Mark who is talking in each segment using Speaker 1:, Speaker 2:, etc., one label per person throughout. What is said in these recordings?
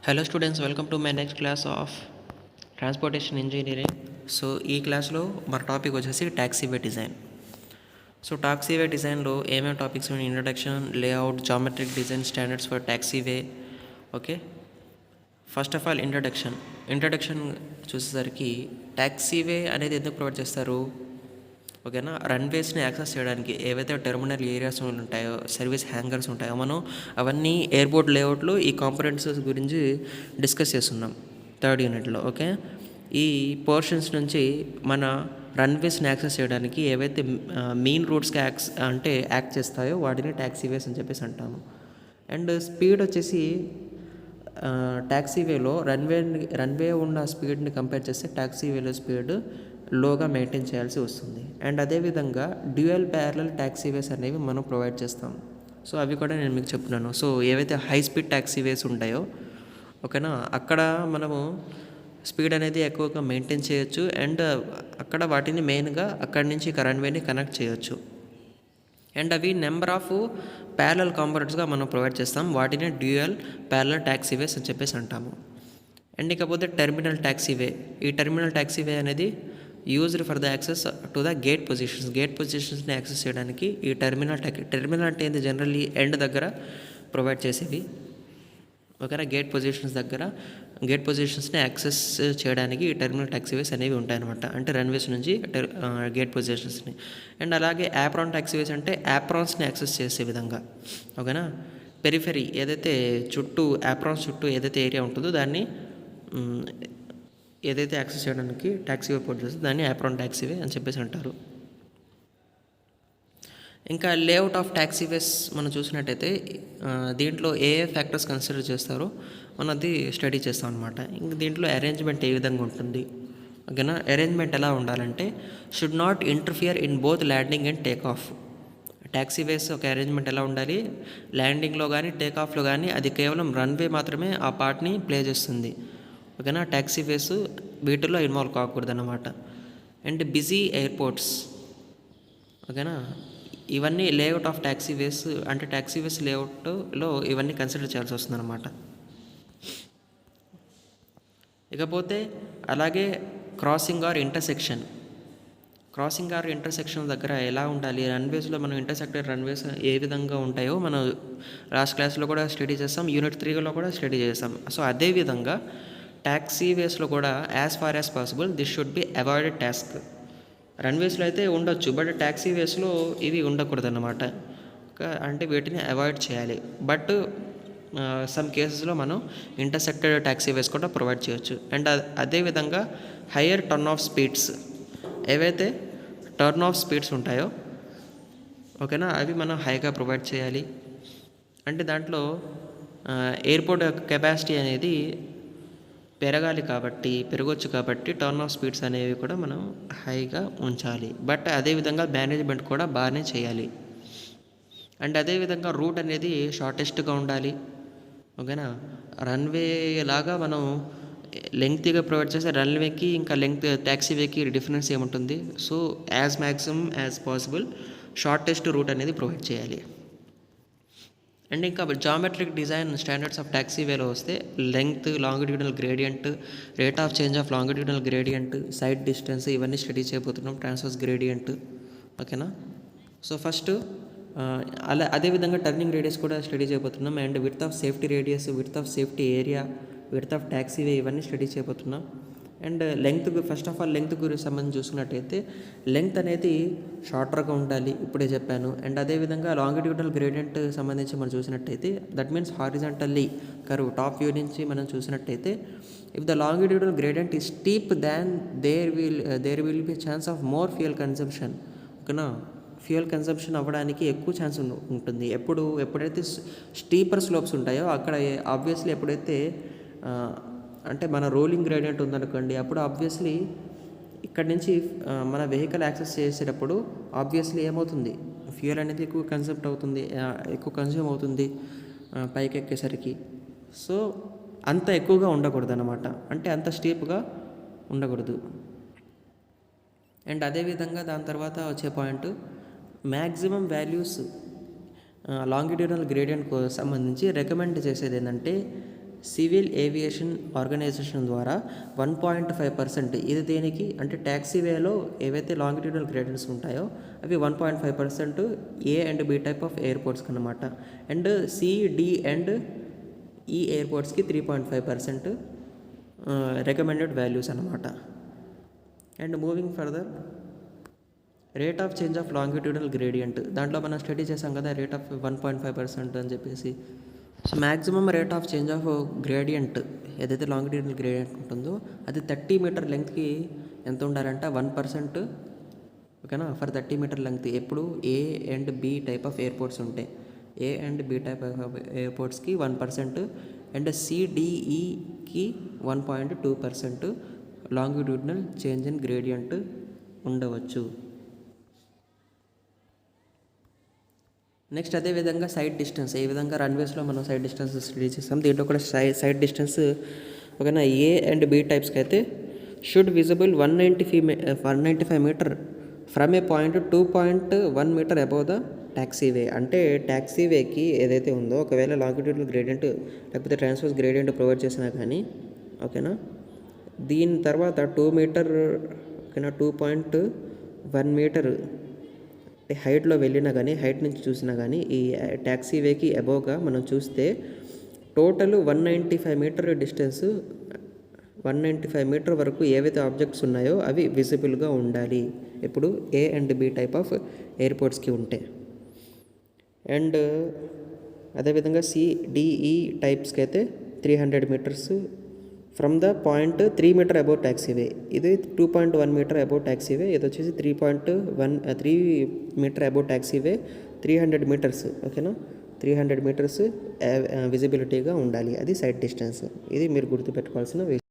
Speaker 1: Hello students, welcome to my next class of transportation engineering. So ఈ క్లాస్లో మన topic వచ్చేసి టాక్సీవే డిజైన్. సో టాక్సీవే డిజైన్లో ఏమేమి టాపిక్స్ ఉన్నాయి? Introduction, layout, geometric design, standards for taxiway. Okay, first of all introduction చూసేసరికి taxiway అనేది ఎందుకు ప్రొవైడ్ చేస్తారు? ఓకేనా, రన్వేస్ని యాక్సెస్ చేయడానికి ఏవైతే టెర్మినల్ ఏరియాస్ ఉంటాయో, సర్వీస్ హ్యాంగర్స్ ఉంటాయో, మనం అవన్నీ ఎయిర్పోర్ట్ లేఅవుట్లో ఈ కాంపోనెంట్స్ గురించి డిస్కస్ చేస్తున్నాం థర్డ్ యూనిట్లో. ఓకే, ఈ పోర్షన్స్ నుంచి మన రన్వేస్ని యాక్సెస్ చేయడానికి ఏవైతే మెయిన్ రోడ్స్కి యాక్ట్ చేస్తాయో వాటిని టాక్సీవేస్ అని చెప్పేసి అంటాము. అండ్ స్పీడ్ వచ్చేసి టాక్సీవేలో రన్వే ఉన్న స్పీడ్ని కంపేర్ చేస్తే టాక్సీవేలో స్పీడ్ లోగా మెయింటైన్ చేయాల్సి వస్తుంది. అండ్ అదేవిధంగా డ్యూయల్ ప్యారలల్ టాక్సీవేస్ అనేవి మనం ప్రొవైడ్ చేస్తాం. సో అవి కూడా నేను మీకు చెప్తున్నాను. సో ఏవైతే హై స్పీడ్ టాక్సీవేస్ ఉంటాయో, ఓకేనా, అక్కడ మనము స్పీడ్ అనేది ఎక్కువగా మెయింటైన్ చేయొచ్చు. అండ్ అక్కడ వాటిని మెయిన్గా అక్కడి నుంచి రన్వేని కనెక్ట్ చేయొచ్చు. అండ్ అవి నెంబర్ ఆఫ్ ప్యారలల్ కాంపోనెంట్స్గా మనం ప్రొవైడ్ చేస్తాం. వాటిని డ్యూయల్ ప్యారలల్ టాక్సీవేస్ అని చెప్పేసి అంటాము. అండ్ ఇకపోతే టెర్మినల్ టాక్సీవే. ఈ టెర్మినల్ టాక్సీవే అనేది used for the access to the gate పొజిషన్స్ని యాక్సెస్ చేయడానికి ఈ టెర్మినల్ అంటే ఏంది? జనరల్లీ ఎండ్ దగ్గర ప్రొవైడ్ చేసేవి. ఓకేనా, గేట్ పొజిషన్స్ని యాక్సెస్ చేయడానికి ఈ టెర్మినల్ టాక్సీవేస్ అనేవి ఉంటాయన్నమాట. అంటే రన్వేస్ నుంచి గేట్ పొజిషన్స్ని. అండ్ అలాగే యాప్రాన్ టాక్సీవేస్ అంటే యాప్రాన్స్ని యాక్సెస్ చేసే విధంగా. ఓకేనా, పెరిఫెరీ ఏదైతే యాప్రాన్స్ చుట్టూ ఏదైతే ఏరియా ఉంటుందో దాన్ని ఏదైతే యాక్సెస్ చేయడానికి టాక్సీవే పోర్ట్ చేస్తుందో దాన్ని యాప్రాన్ టాక్సీవే అని చెప్పేసి అంటారు. ఇంకా లేఅవుట్ ఆఫ్ టాక్సీవేస్ మనం చూసినట్టయితే దీంట్లో ఏ ఫ్యాక్టర్స్ కన్సిడర్ చేస్తారో మనం అది స్టడీ చేస్తాం అనమాట. ఇంక దీంట్లో అరేంజ్మెంట్ ఏ విధంగా ఉంటుంది? ఓకేనా, అరేంజ్మెంట్ ఎలా ఉండాలంటే should not interfere in both landing and take off. Taxiways ఒక అరేంజ్మెంట్ ఎలా ఉండాలి? ల్యాండింగ్లో కానీ టేకాఫ్లో కానీ అది కేవలం రన్వే మాత్రమే ఆ పార్ట్ని ప్లే చేస్తుంది. ఓకేనా, టాక్సీవేస్ వీటిల్లో ఇన్వాల్వ్ కాకూడదు అన్నమాట. And busy airports. ఓకేనా, ఇవన్నీ లేఅవుట్ ఆఫ్ టాక్సీవేస్ అంటే టాక్సీవేస్ లేఅవుట్లో ఇవన్నీ కన్సిడర్ చేయాల్సి వస్తుంది అనమాట. ఇకపోతే అలాగే క్రాసింగ్ ఆర్ ఇంటర్సెక్షన్ దగ్గర ఎలా ఉండాలి? రన్వేస్లో మనం ఇంటర్సెక్టెడ్ రన్వేస్ ఏ విధంగా ఉంటాయో మనం లాస్ట్ క్లాస్లో కూడా స్టడీ చేస్తాం, యూనిట్ 3లో కూడా స్టడీ చేస్తాం. సో అదేవిధంగా టాక్సీవేస్లో కూడా as far as possible this should be avoided task. రన్వేస్లో అయితే ఉండొచ్చు, బట్ టాక్సీవేస్లో ఇవి ఉండకూడదు అన్నమాట. అంటే వీటిని అవాయిడ్ చేయాలి. బట్ సమ్ కేసెస్లో మనం ఇంటర్సెక్టెడ్ టాక్సీవేస్ కూడా ప్రొవైడ్ చేయొచ్చు. అండ్ అదేవిధంగా హయ్యర్ టర్న్ ఆఫ్ స్పీడ్స్, ఏవైతే టర్న్ ఆఫ్ స్పీడ్స్ ఉంటాయో, ఓకేనా, అవి మనం హైగా ప్రొవైడ్ చేయాలి. అంటే దాంట్లో ఎయిర్పోర్ట్ కెపాసిటీ అనేది పెరగొచ్చు కాబట్టి టర్న్ ఆఫ్ స్పీడ్స్ అనేవి కూడా మనం హైగా ఉంచాలి. బట్ అదేవిధంగా మేనేజ్మెంట్ కూడా బాగానే చేయాలి. అండ్ అదేవిధంగా రూట్ అనేది షార్టెస్ట్గా ఉండాలి. ఓకేనా, రన్వే లాగా మనం లెంగ్త్గా ప్రొవైడ్ చేస్తే రన్వేకి ఇంకా టాక్సీవేకి డిఫరెన్స్ ఏముంటుంది? So maximum as possible shortest route అనేది ప్రొవైడ్ చేయాలి. అండ్ ఇంకా జామెట్రిక్ డిజైన్ స్టాండర్డ్స్ ఆఫ్ టాక్సీవేలో వస్తే length, longitudinal gradient, rate of change of longitudinal gradient, side distance, ఇవన్నీ స్టడీ చేయబోతున్నాం. Transverse gradient. ఓకేనా, సో ఫస్ట్ అదేవిధంగా టర్నింగ్ రేడియస్ కూడా స్టడీ చేయబోతున్నాం. And width of safety radius, width of safety area, width of taxiway, ఇవన్నీ study చేయబోతున్నాం. And first of all length గురించి సంబంధించి చూసుకున్నట్టయితే లెంగ్త్ అనేది షార్టర్గా ఉండాలి, ఇప్పుడే చెప్పాను. అండ్ అదేవిధంగా లాంగిట్యూడనల్ గ్రేడియంట్ సంబంధించి మనం చూసినట్టయితే that means horizontally curve top view నుంచి మనం చూసినట్టయితే if the longitudinal gradient is steep than there will be chance of more fuel consumption. ఓకేనా, ఫ్యూయల్ కన్సంప్షన్ అవ్వడానికి ఎక్కువ ఛాన్స్ ఉంటుంది ఎప్పుడైతే స్టీపర్ స్లోప్స్ ఉంటాయో అక్కడ. ఆబ్వియస్లీ ఎప్పుడైతే అంటే మన రోలింగ్ గ్రేడియంట్ ఉందనుకోండి, అప్పుడు ఆబ్వియస్లీ ఇక్కడ నుంచి మన వెహికల్ యాక్సెస్ చేసేటప్పుడు ఆబ్వియస్లీ ఏమవుతుంది? ఫ్యూయల్ అనేది ఎక్కువ కన్జ్యూమ్ అవుతుంది పైకి ఎక్కేసరికి. సో అంత ఎక్కువగా ఉండకూడదు అన్నమాట, అంటే అంత స్టీప్గా ఉండకూడదు. అండ్ అదేవిధంగా దాని తర్వాత వచ్చే పాయింట్ మ్యాక్సిమం వాల్యూస్ లాంగిట్యూడనల్ గ్రేడియంట్కు సంబంధించి రికమెండ్ చేసేది ఏంటంటే సివిల్ ఏవియేషన్ ఆర్గనైజేషన్ ద్వారా 1.5%. ఇది దేనికి అంటే ట్యాక్సీవేలో ఏవైతే లాంగిట్యూడల్ గ్రేడియన్స్ ఉంటాయో అవి 1.5% A and B type of ఎయిర్పోర్ట్స్కి అనమాట. And C, D and E ఎయిర్పోర్ట్స్కి 3.5% రికమెండెడ్ వాల్యూస్ అనమాట. And moving further, rate of change of longitudinal gradient, దాంట్లో మనం స్టడీ చేసాం కదా రేట్ ఆఫ్ 1.5% అని చెప్పేసి. So maximum rate of change of gradient ఏదైతే లాంగిట్యూడల్ గ్రేడియంట్ ఉంటుందో అది 30 మీటర్ లెంగ్త్కి ఎంత ఉండాలంటే 1%. ఓకేనా, ఫర్ 30 మీటర్ లెంగ్త్ ఎప్పుడు A and B type of airports ఉంటాయి. A and B type of ఎయిర్పోర్ట్స్కి 1%, అండ్ సిడిఈకి 1.2% లాంగిట్యూడల్ చేంజ్ ఇన్ గ్రేడియంట్ ఉండవచ్చు. నెక్స్ట్ అదేవిధంగా సైడ్ డిస్టెన్స్, ఏ విధంగా రన్వేస్లో మనం సైడ్ డిస్టెన్స్ స్టడీ చేస్తాం, దీంట్లో కూడా సైడ్ డిస్టెన్స్ ఓకేనా. ఏ అండ్ బి టైప్స్కి అయితే should visible 195 metre from a point 2.1 metre above the taxiway. అంటే ట్యాక్సీవేకి ఏదైతే ఉందో ఒకవేళ లాంగిట్యూడల్ గ్రేడియంట్ లేకపోతే ట్రాన్స్వర్స్ గ్రేడియంట్ ప్రొవైడ్ చేసినా కానీ ఓకేనా, దీని తర్వాత 2 మీటర్ ఓకేనా 2.1 మీటర్ హైట్లో వెళ్ళినా కానీ హైట్ నుంచి చూసినా కానీ ఈ ట్యాక్సీవేకి అబోవ్గా మనం చూస్తే టోటల్ 195 మీటర్ డిస్టెన్స్, 195 మీటర్ వరకు ఏవైతే ఆబ్జెక్ట్స్ ఉన్నాయో అవి విజిబుల్గా ఉండాలి ఇప్పుడు A and B type of ఎయిర్పోర్ట్స్కి ఉంటే. అండ్ అదేవిధంగా సిడిఈ టైప్స్కి అయితే 300 metres from the point 3 metre above taxiway. ఇది 2.1 మీటర్ అబౌవ్ ట్యాక్సీవే, ఇది వచ్చేసి 3 మీటర్ అబౌవ్ ట్యాక్సీవే, 300 మీటర్స్ ఓకేనా. 300 మీటర్స్ విజిబిలిటీగా ఉండాలి, అది సైడ్ డిస్టెన్స్. ఇది మీరు గుర్తుపెట్టుకోవాల్సిన విషయం.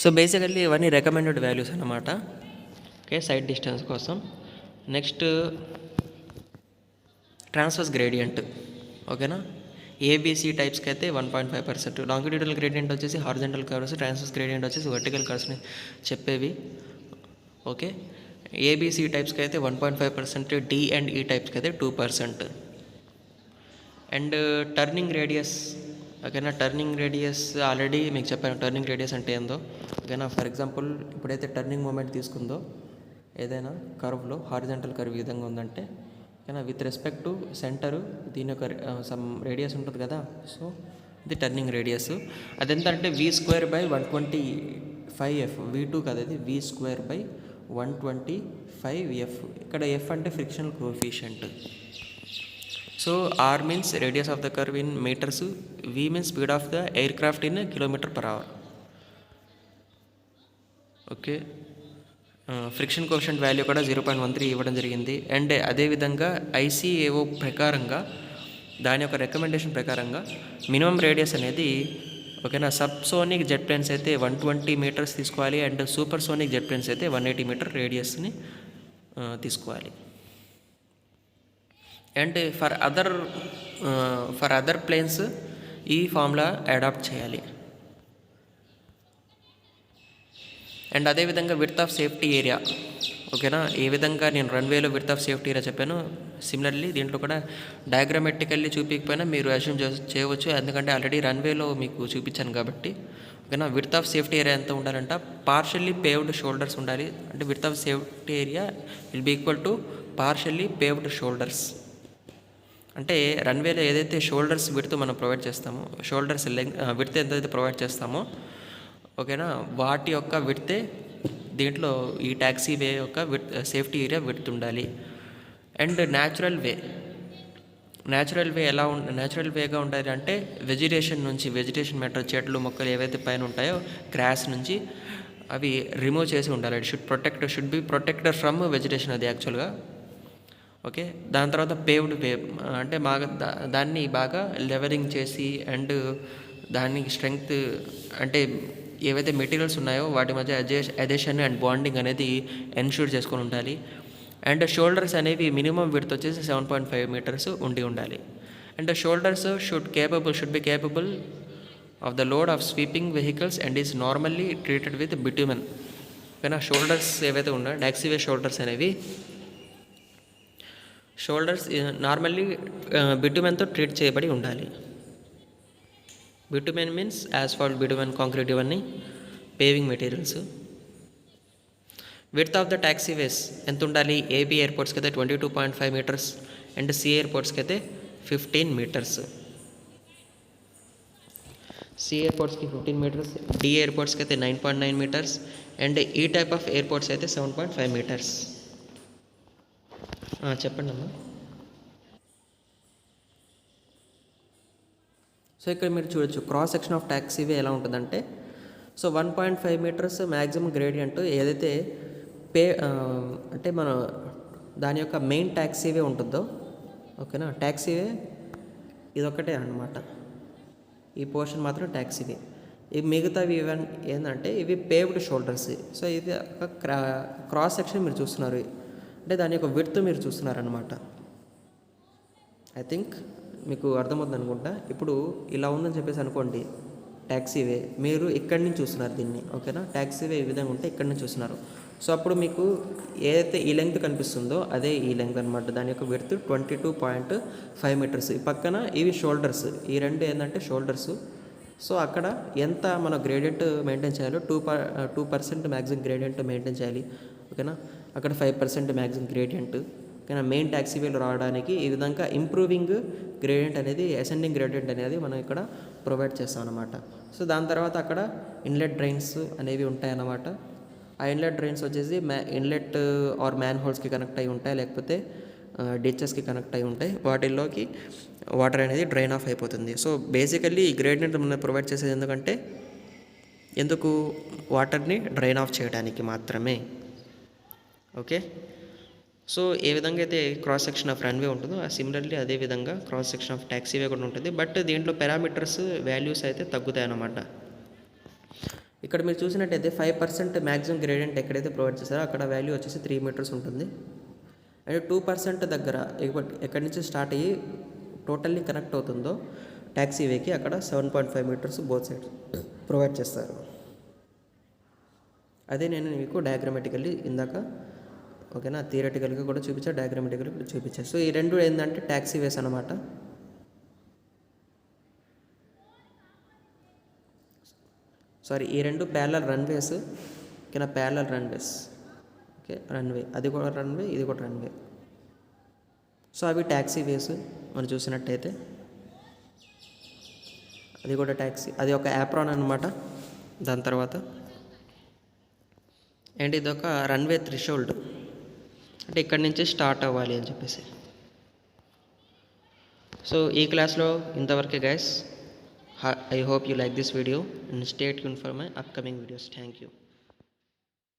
Speaker 1: సో బేసికల్లీ ఇవన్నీ రికమెండెడ్ వాల్యూస్ అన్నమాట ఓకే సైడ్ డిస్టెన్స్ కోసం. నెక్స్ట్ ట్రాన్స్వర్స్ గ్రేడియంట్ ఓకేనా. ఏబిసి టైప్స్కి అయితే 1.5%, లాంగిట్యూడల్ గ్రేడియంట్ వచ్చేసి హారిజంటల్ కర్వ్స్, ట్రాన్స్వర్స్ గ్రేడియంట్ వచ్చేసి వర్టికల్ కర్వ్స్ని చెప్పేవి ఓకే. ఏబిసి టైప్స్కి అయితే 1.5%, డి అండ్ ఈ టైప్స్కి అయితే 2%. అండ్ టర్నింగ్ రేడియస్ ఓకేనా. టర్నింగ్ రేడియస్ ఆల్రెడీ మీకు చెప్పాను టర్నింగ్ రేడియస్ అంటే ఏందో ఓకేనా. ఫర్ ఎగ్జాంపుల్ ఇప్పుడైతే టర్నింగ్ మూమెంట్ తీసుకుందో ఏదైనా కర్వ్లో హారిజంటల్ కర్వ్ ఈ విధంగా ఉందంటే ఓకేనా, విత్ రెస్పెక్ట్ టు సెంటరు దీని యొక్క సమ్ రేడియస్ ఉంటుంది కదా. సో ఇది టర్నింగ్ రేడియస్. అదెంత అంటే v²/125f, v2 కదా, ఇది v²/125f. ఇక్కడ ఎఫ్ అంటే frictional coefficient. So R means radius of the curve in meters, V means speed of the aircraft in km/h okay. Friction coefficient value కూడా 0.13 ఇవ్వడం జరిగింది. అండ్ అదేవిధంగా ఐసీఏఓ ప్రకారంగా దాని యొక్క రికమెండేషన్ ప్రకారంగా మినిమం రేడియస్ అనేది ఓకేనా సబ్సోనిక్ జెట్ ప్లేన్స్ అయితే 120 మీటర్స్ తీసుకోవాలి, and supersonic jet planes అయితే 180 మీటర్ రేడియస్ని తీసుకోవాలి. అండ్ ఫర్ అదర్ ప్లేన్స్ ఈ ఫార్ములా అడాప్ట్ చేయాలి. అండ్ అదేవిధంగా విడ్త్ ఆఫ్ సేఫ్టీ ఏరియా ఓకేనా. ఏ విధంగా నేను రన్వేలో విడ్త్ ఆఫ్ సేఫ్టీ ఏరియా చెప్పాను, సిమిలర్లీ దీంట్లో కూడా డయాగ్రామెటికల్లీ చూపించకపోయినా మీరు అస్యూమ్ చేయవచ్చు, ఎందుకంటే ఆల్రెడీ రన్వేలో మీకు చూపించాను కాబట్టి ఓకేనా. విడ్త్ ఆఫ్ సేఫ్టీ ఏరియా ఎంత ఉండాలంట, పార్షల్లీ పేవ్డ్ షోల్డర్స్ ఉండాలి. అంటే width of safety area will be equal to partially paved shoulders. అంటే రన్వేలో ఏదైతే షోల్డర్స్ విడ్త్ మనం ప్రొవైడ్ చేస్తామో, షోల్డర్స్ విడ్త్ ఎంతైతే ప్రొవైడ్ చేస్తామో ఓకేనా, వాటి యొక్క విడ్తే దీంట్లో ఈ ట్యాక్సీవే యొక్క సేఫ్టీ ఏరియా విడ్త్ ఉండాలి. అండ్ న్యాచురల్ వే ఎలా న్యాచురల్ వేగా ఉండాలి అంటే వెజిటేషన్ మ్యాటర్, చెట్లు మొక్కలు ఏవైతే పైన ఉంటాయో గ్రాస్ నుంచి అవి రిమూవ్ చేసి ఉండాలి. Should be protected from vegetation అది యాక్చువల్గా ఓకే. దాని తర్వాత పేవ్డ్ వే అంటే దాన్ని బాగా లెవెలింగ్ చేసి అండ్ దానికి స్ట్రెంగ్త్ అంటే ఏవైతే మెటీరియల్స్ ఉన్నాయో వాటి మధ్య అజెషన్ అండ్ బాండింగ్ అనేది ఎన్ష్యూర్ చేసుకొని ఉండాలి. అండ్ షోల్డర్స్ అనేవి మినిమం విడ్త్ వచ్చేసి 7.5 మీటర్స్ ఉండాలి. And shoulders should be capable of the load of sweeping vehicles and is normally treated with bitumen ఓకేనా. షోల్డర్స్ ఏవైతే ఉన్నాయో ట్యాక్సీవే షోల్డర్స్ అనేవి నార్మల్లీ బిట్యూమెన్తో ట్రీట్ చేయబడి ఉండాలి. Bitumen means asphalt, bitumen, concrete ఇవన్నీ paving materials. Width of the taxiways ఎంత ఉండాలి? ఏబీ ఎయిర్పోర్ట్స్కి అయితే 22.5 మీటర్స్ అండ్ సి ఎయిర్పోర్ట్స్కి అయితే 15 మీటర్స్. సి ఎయిర్పోర్ట్స్కి 15 మీటర్స్, డి ఎయిర్పోర్ట్స్కి అయితే 9.9 మీటర్స్ అండ్ ఈ టైప్ ఆఫ్ ఎయిర్పోర్ట్స్ అయితే 7.5 మీటర్స్. చెప్పండి అమ్మా. సో ఇక్కడ మీరు చూడొచ్చు క్రాస్ సెక్షన్ ఆఫ్ ట్యాక్సీవే ఎలా ఉంటుందంటే, సో 1.5 మీటర్స్ మ్యాక్సిమం గ్రేడియంట్ ఏదైతే అంటే మన దాని యొక్క మెయిన్ ట్యాక్సీవే ఉంటుందో, ఓకేనా, ట్యాక్సీవే ఇదొక్కటే అన్నమాట. ఈ పోర్షన్ మాత్రం ట్యాక్సీవే. ఈ మిగతావి ఈవెన్ ఏంటంటే ఇవి పేవ్డ్ షోల్డర్స్. సో ఇది ఒక క్రాస్ సెక్షన్ మీరు చూస్తున్నారు, అంటే దాని యొక్క విడ్త్ మీరు చూస్తున్నారు అనమాట. ఐ థింక్ మీకు అర్థమవుతుంది అనుకుంటా. ఇప్పుడు ఇలా ఉందని చెప్పేసి అనుకోండి ట్యాక్సీవే, మీరు ఇక్కడి నుంచి చూస్తున్నారు దీన్ని, ఓకేనా. ట్యాక్సీవే ఈ విధంగా ఉంటే ఇక్కడి నుంచి చూస్తున్నారు. సో అప్పుడు మీకు ఏదైతే ఈ లెంగ్త్ కనిపిస్తుందో అదే ఈ లెంగ్త్ అనమాట. దాని యొక్క విడ్త్ 22.5 మీటర్స్. ఈ పక్కన ఇవి షోల్డర్స్, ఈ రెండు ఏంటంటే షోల్డర్స్. సో అక్కడ ఎంత మన గ్రేడియంట్ మెయింటైన్ చేయాలో 2% మ్యాక్సిమం గ్రేడియంట్ మెయింటైన్ చేయాలి, ఓకేనా. అక్కడ 5% మ్యాక్సిమం గ్రేడియంట్, ఓకేనా. మెయిన్ ట్యాక్సీవేలు రావడానికి ఈ విధంగా ఇంప్రూవింగ్ గ్రేడియంట్ అనేది, అసెండింగ్ గ్రేడియంట్ అనేది మనం ఇక్కడ ప్రొవైడ్ చేస్తాం అన్నమాట. సో దాని తర్వాత అక్కడ ఇన్లెట్ డ్రైన్స్ అనేవి ఉంటాయన్నమాట. ఆ ఇన్లెట్ డ్రైన్స్ వచ్చేసి ఇన్లెట్ ఆర్ మ్యాన్ హోల్స్కి కనెక్ట్ అయి ఉంటాయి, లేకపోతే డిచెస్కి కనెక్ట్ అయి ఉంటాయి. వాటిల్లోకి వాటర్ అనేది డ్రైన్ ఆఫ్ అయిపోతుంది. సో బేసికల్లీ ఈ గ్రేడియంట్ మనం ప్రొవైడ్ చేసేది ఎందుకు వాటర్ని డ్రైన్ ఆఫ్ చేయడానికి మాత్రమే, ఓకే. సో ఏ విధంగా అయితే క్రాస్ సెక్షన్ ఆఫ్ రన్వే ఉంటుందో సిమిలర్లీ అదే విధంగా క్రాస్ సెక్షన్ ఆఫ్ ట్యాక్సీవే కూడా ఉంటుంది. బట్ దీంట్లో పారామీటర్స్ వాల్యూస్ అయితే తగ్గుతాయి అన్నమాట. ఇక్కడ మీరు చూసినట్టయితే 5% మ్యాక్సిమం గ్రేడియంట్ ఎక్కడైతే ప్రొవైడ్ చేస్తారో అక్కడ వాల్యూ వచ్చేసి 3 మీటర్స్ ఉంటుంది. అండ్ 2% దగ్గర ఎక్కడి నుంచి స్టార్ట్ అయ్యి టోటల్లీ కనెక్ట్ అవుతుందో ట్యాక్సీవేకి అక్కడ 7.5 మీటర్స్ బోత్ సైడ్స్ ప్రొవైడ్ చేస్తారు. అదే నేను మీకు డయాగ్రామేటికల్లీ ఇందాక, ఓకేనా, థియరటికల్గా కూడా చూపించా, డయాగ్రామేటికల్గా కూడా చూపించాను. సో ఈ రెండు ఏంటంటే ట్యాక్సీవేస్ అనమాట. సారీ, ఈ రెండు ప్యారలల్ రన్వేస్, ఓకేనా, ప్యారలల్ రన్వేస్, ఓకే. రన్వే, అది కూడా రన్వే, ఇది కూడా రన్వే. సో అవి ట్యాక్సీవేస్ మనం చూసినట్టయితే. అది కూడా ట్యాక్సీ, అది ఒక యాప్రాన్ అనమాట. దాని తర్వాత అండ్ ఇది ఒక రన్వే థ్రెషోల్డ్, అంటే ఇక్కడి నుంచి స్టార్ట్ అవ్వాలి అని చెప్పేసి. సో ఈ క్లాస్లో ఇంతవరకే guys. I hope you like this video and stay tuned for my upcoming videos. Thank you.